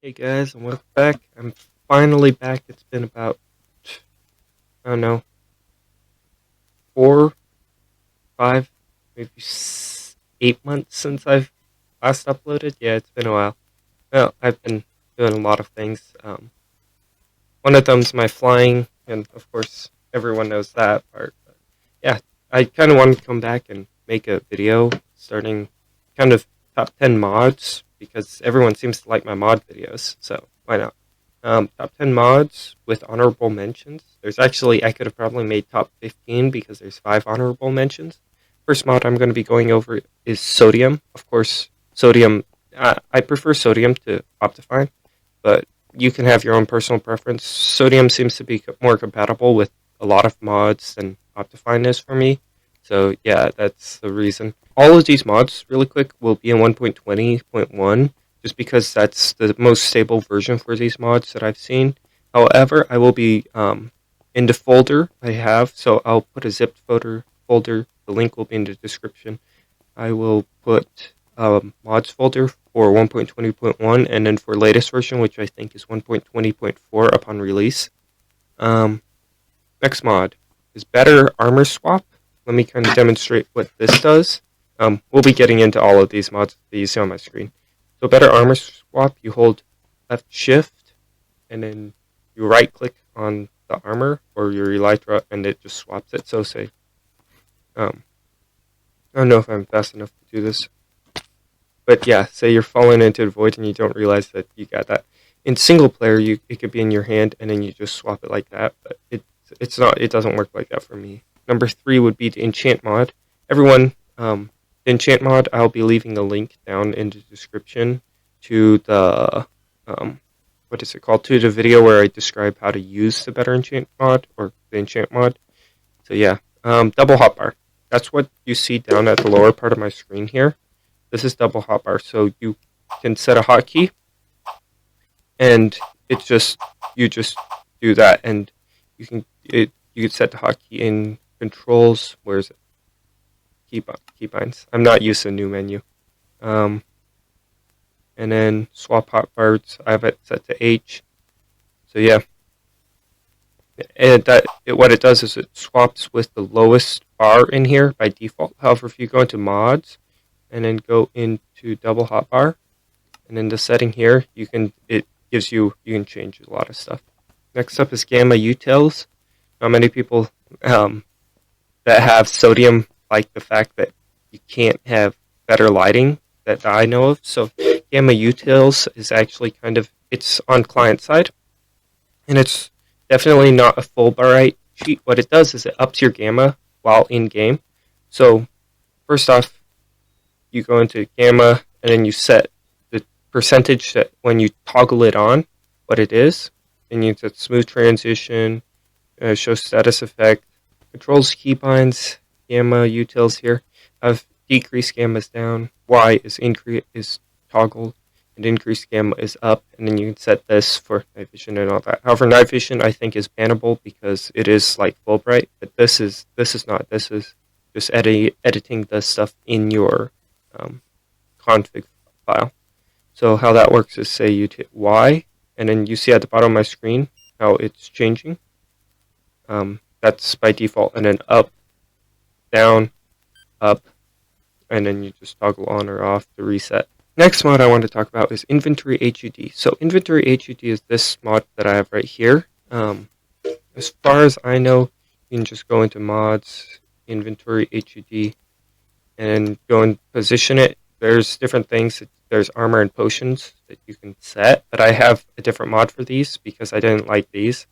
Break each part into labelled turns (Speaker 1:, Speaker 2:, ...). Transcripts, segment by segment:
Speaker 1: Hey guys, and welcome back. I'm finally back. It's been about, I don't know, 4, 5, maybe 8 months since I've last uploaded. Yeah, it's been a while. Well, I've been doing a lot of things. One of them's my flying, and of course, everyone knows that part. But yeah, I kind of wanted to come back and make a video starting kind of top 10 mods because everyone seems to like my mod videos, so why not? Top 10 mods with honorable mentions. There's actually, I could have probably made top 15 because there's 5 honorable mentions. First mod I'm going to be going over is sodium. Of course, sodium, I prefer sodium to Optifine, but you can have your own personal preference. Sodium seems to be more compatible with a lot of mods than Optifine is for me. So yeah, that's the reason. All of these mods, really quick, will be in 1.20.1, just because that's the most stable version for these mods that I've seen. However, I will be in the folder I have, so I'll put a zipped folder. The link will be in the description. I will put mods folder for 1.20.1, and then for latest version, which I think is 1.20.4 upon release. Next mod is better armor swap. Let me kind of demonstrate what this does. We'll be getting into all of these mods that you see on my screen. So better armor swap, you hold left shift, and then you right click on the armor or your elytra, and it just swaps it. So say, I don't know if I'm fast enough to do this. But yeah, say you're falling into the void and you don't realize that you got that. In single player, it could be in your hand and then you just swap it like that. But it's not. It doesn't work like that for me. Number 3 would be the enchant mod. Everyone, the enchant mod, I'll be leaving a link down in the description to the what is it called? To the video where I describe how to use the better enchant mod or the enchant mod. So yeah, double hotbar. That's what you see down at the lower part of my screen here. This is double hotbar, so you can set a hotkey, and you just do that, and you can set the hotkey in controls. Where is it? Keybinds. I'm not used to the new menu. And then swap hotbars. I have it set to H. So yeah, and what it does is it swaps with the lowest bar in here by default. However, if you go into mods and then go into double hotbar, and in the setting here, you can change a lot of stuff. Next up is gamma utils. Not many people that have sodium like the fact that you can't have better lighting that I know of. So gamma utils is actually it's on client side, and it's definitely not a full bright cheat. What it does is it ups your gamma while in game. So first off, you go into gamma, and then you set the percentage that when you toggle it on, what it is. And you set smooth transition, show status effect, controls keybinds, gamma utils here. I've decreased gamma is down, Y is toggled, and increased gamma is up. And then you can set this for night vision and all that. However, night vision I think is bannable because it is like full bright, but this is not. This is just editing the stuff in your config file. So how that works is, say you hit Y, and then you see at the bottom of my screen how it's changing. That's by default, and then up, down, up, and then you just toggle on or off to reset. Next mod I want to talk about is Inventory HUD. So Inventory HUD is this mod that I have right here. As far as I know, you can just go into mods, Inventory HUD, and go and position it. There's different things. There's armor and potions that you can set, but I have a different mod for these because I didn't like these.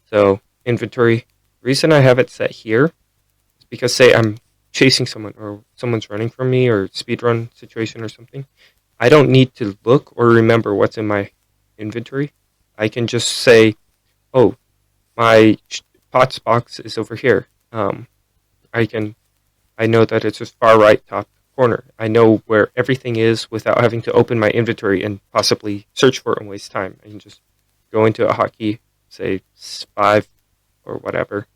Speaker 1: So inventory, the reason I have it set here is because, say I'm chasing someone or someone's running from me or speedrun situation or something, I don't need to look or remember what's in my inventory. I can just say, oh, my pots box is over here. I know that it's just far right top corner. I know where everything is without having to open my inventory and possibly search for it and waste time. I can just go into a hotkey, say 5 or whatever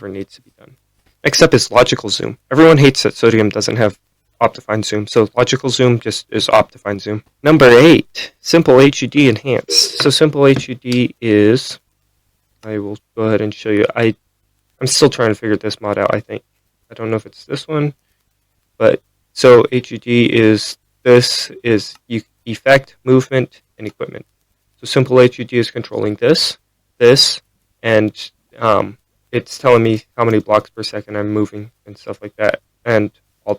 Speaker 1: needs to be done. Next up is logical zoom. Everyone hates that sodium doesn't have Optifine zoom. So logical zoom just is Optifine zoom. Number 8, simple HUD enhanced. So simple HUD is, I will go ahead and show you. I'm still trying to figure this mod out, I think. I don't know if it's this one, but so HUD is, this is effect, movement, and equipment. So simple HUD is controlling this, and it's telling me how many blocks per second I'm moving and stuff like that. And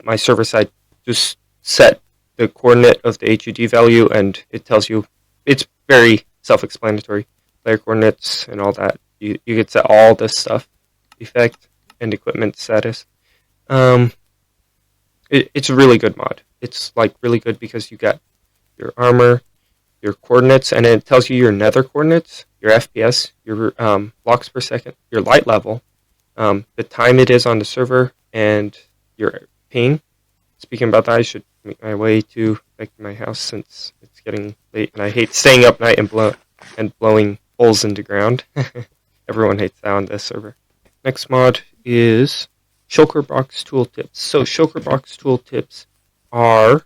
Speaker 1: my server side just set the coordinate of the HUD value, and it tells you, it's very self-explanatory. Player coordinates and all that. You could set all this stuff, effect and equipment status. It's a really good mod. It's like really good because you got your armor, your coordinates, and it tells you your nether coordinates, your FPS, your blocks per second, your light level, the time it is on the server, and your ping. Speaking about that, I should make my way to back to my house since it's getting late, and I hate staying up night and blowing holes into ground. Everyone hates that on this server. Next mod is Shulker Box Tooltips. So Shulker Box Tooltips are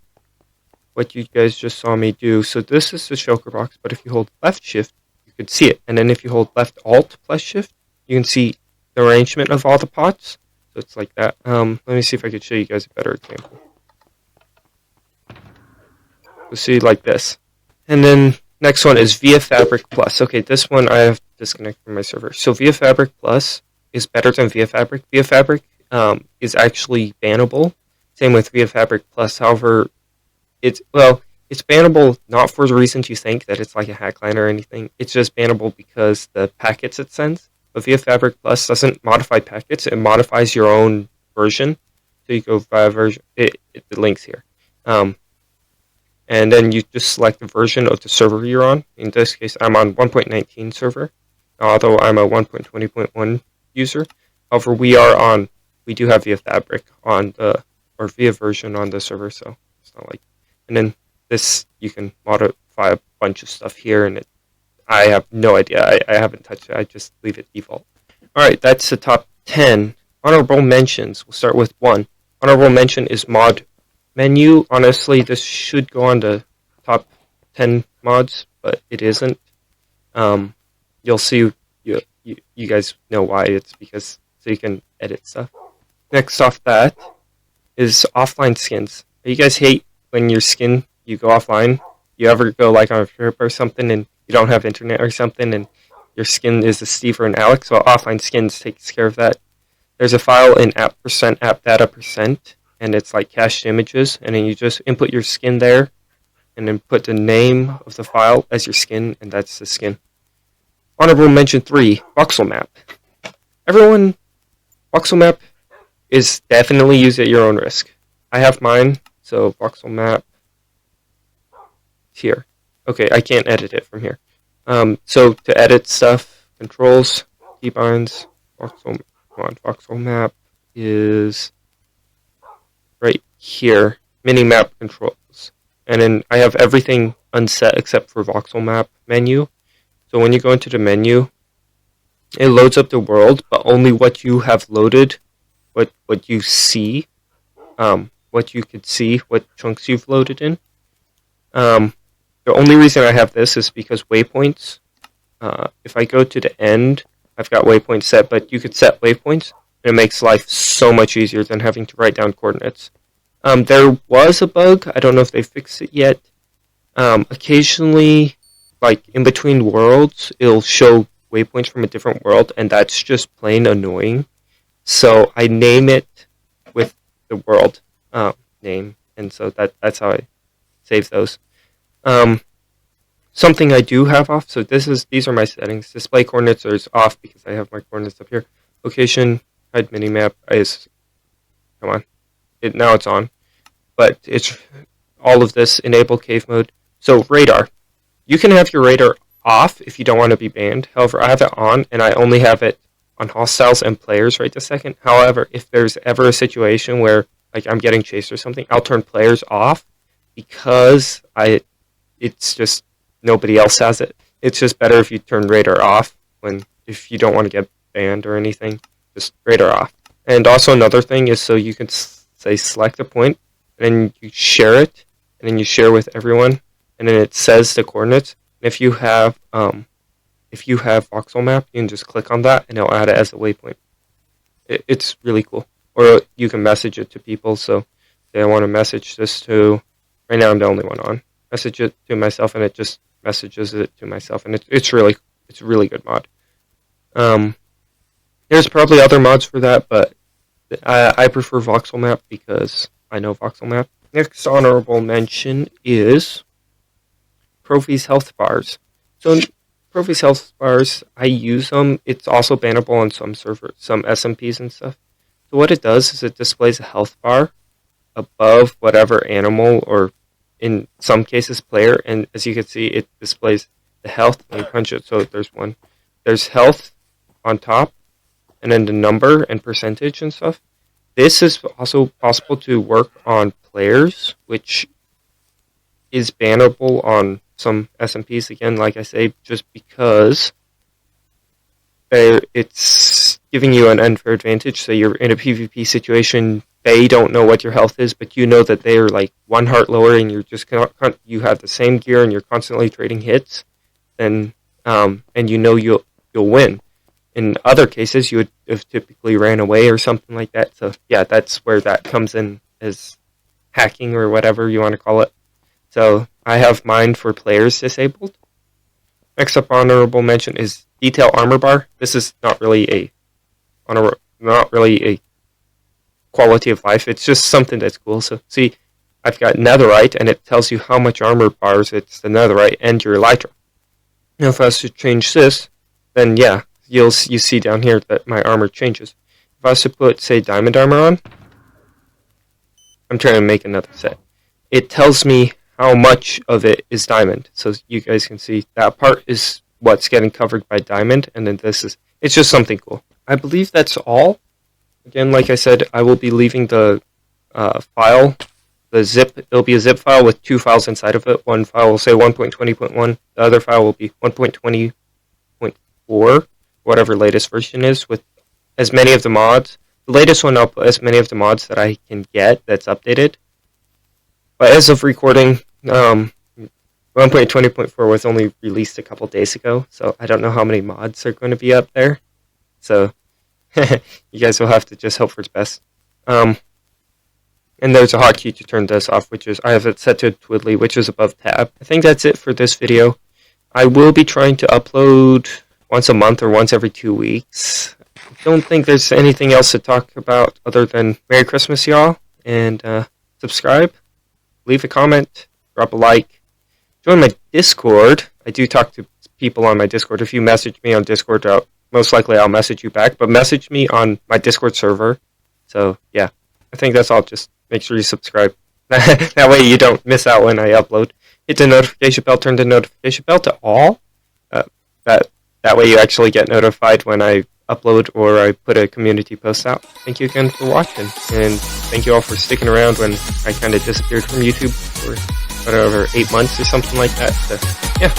Speaker 1: what you guys just saw me do. So this is the Shulker Box, but if you hold left shift, you can see it. And then if you hold left alt plus shift, you can see the arrangement of all the pots. So it's like that. Let me see if I could show you guys a better example. So see like this. And then next one is Via Fabric Plus. Okay, this one I have disconnected from my server. So Via Fabric Plus is better than Via Fabric. Via Fabric is actually bannable. Same with Via Fabric Plus. However, it's bannable not for the reasons you think, that it's like a hackline or anything. It's just bannable because the packets it sends. But Via Fabric Plus doesn't modify packets. It modifies your own version. So you go via version. The link's here. And then you just select the version of the server you're on. In this case, I'm on 1.19 server, although I'm a 1.20.1 user. However, we do have Via Fabric on or Via version on the server, so it's not like. And then this, you can modify a bunch of stuff here, and I have no idea. I haven't touched it. I just leave it default. All right, that's the top 10. Honorable mentions. We'll start with 1. Honorable mention is mod menu. Honestly, this should go on the top 10 mods, but it isn't. You'll see. You guys know why. It's because so you can edit stuff. Next off that is offline skins. You guys hate when your skin, you go offline. You ever go like on a trip or something and you don't have internet or something and your skin is a Steve or an Alex? Well, offline skins takes care of that. There's a file in app%appdata%, and it's like cached images, and then you just input your skin there and then put the name of the file as your skin, and that's the skin. Honorable mention 3, voxel map. Everyone, voxel map is definitely used at your own risk. I have mine, so voxel map here. Okay, I can't edit it from here. So to edit stuff, controls, keybinds, voxel map is right here, mini map controls. And then I have everything unset except for voxel map menu. So when you go into the menu, it loads up the world, but only what you have loaded, what you see, what you could see, what chunks you've loaded in. The only reason I have this is because waypoints, if I go to the end, I've got waypoints set, but you could set waypoints, and it makes life so much easier than having to write down coordinates. There was a bug, I don't know if they fixed it yet. Occasionally, like in between worlds, it'll show waypoints from a different world, and that's just plain annoying. So I name it with the world name, and so that's how I save those. Something I do have off, so these are my settings. Display coordinates is off because I have my coordinates up here. Location, hide minimap is, come on, now it's on. But it's all of this, enable cave mode. So radar, you can have your radar off if you don't want to be banned. However, I have it on, and I only have it on hostiles and players right this second. However, if there's ever a situation where like I'm getting chased or something, I'll turn players off because it's just nobody else has it. It's just better if you turn radar off if you don't want to get banned or anything. Just radar off. And also another thing is so you can say select a point. and then you share it, and then you share with everyone, and then it says the coordinates. And if you have voxel map, you can just click on that, and it'll add it as a waypoint. It's really cool. Or you can message it to people. So, say I want to message this to. Right now, I'm the only one on. Message it to myself, and it just messages it to myself, and it's a really good mod. There's probably other mods for that, but I prefer voxel map because I know voxel map. Next honorable mention is Profi's health bars. So Profi's health bars, I use them. It's also bannable on some servers, some SMPs and stuff. So what it does is it displays a health bar above whatever animal, or in some cases player, and as you can see, it displays the health when you punch it. So there's health on top, and then the number and percentage and stuff. This is also possible to work on players, which is bannable on some SMPs, again, like I say, just because it's giving you an unfair advantage. So you're in a PvP situation, they don't know what your health is, but you know that they are like 1 heart lower, and you're just you have the same gear, and you're constantly trading hits, and you know you'll win. In other cases, you would have typically ran away or something like that. So yeah, that's where that comes in as hacking or whatever you want to call it. So I have mine for players disabled. Next up, honorable mention is detail armor bar. This is not really a quality of life. It's just something that's cool. So see, I've got netherite, and it tells you how much armor bars it's the netherite and your elytra. Now, if I was to change this, then yeah, you see down here that my armor changes. If I was to put, say, diamond armor on, I'm trying to make another set. It tells me how much of it is diamond. So you guys can see that part is what's getting covered by diamond, and then it's just something cool. I believe that's all. Again, like I said, I will be leaving the file, the zip. It'll be a zip file with 2 files inside of it. One file will say 1.20.1. The other file will be 1.20.4, whatever latest version is, with as many of the mods. The latest one, I'll put as many of the mods that I can get that's updated. But as of recording, 1.20.4 was only released a couple days ago, so I don't know how many mods are going to be up there. So you guys will have to just hope for the best. And there's a hotkey to turn this off, which is, I have it set to twiddly, which is above tab. I think that's it for this video. I will be trying to upload once a month or once every 2 weeks. I don't think there's anything else to talk about other than Merry Christmas, y'all, and subscribe, leave a comment, drop a like, join my Discord. I do talk to people on my Discord. If you message me on Discord, most likely I'll message you back, but message me on my Discord server. So yeah, I think that's all. Just make sure you subscribe. That way you don't miss out when I upload. Hit the notification bell, turn the notification bell to all. That way you actually get notified when I upload or I put a community post out. Thank you again for watching, and thank you all for sticking around when I kind of disappeared from YouTube for whatever, 8 months or something like that. So yeah.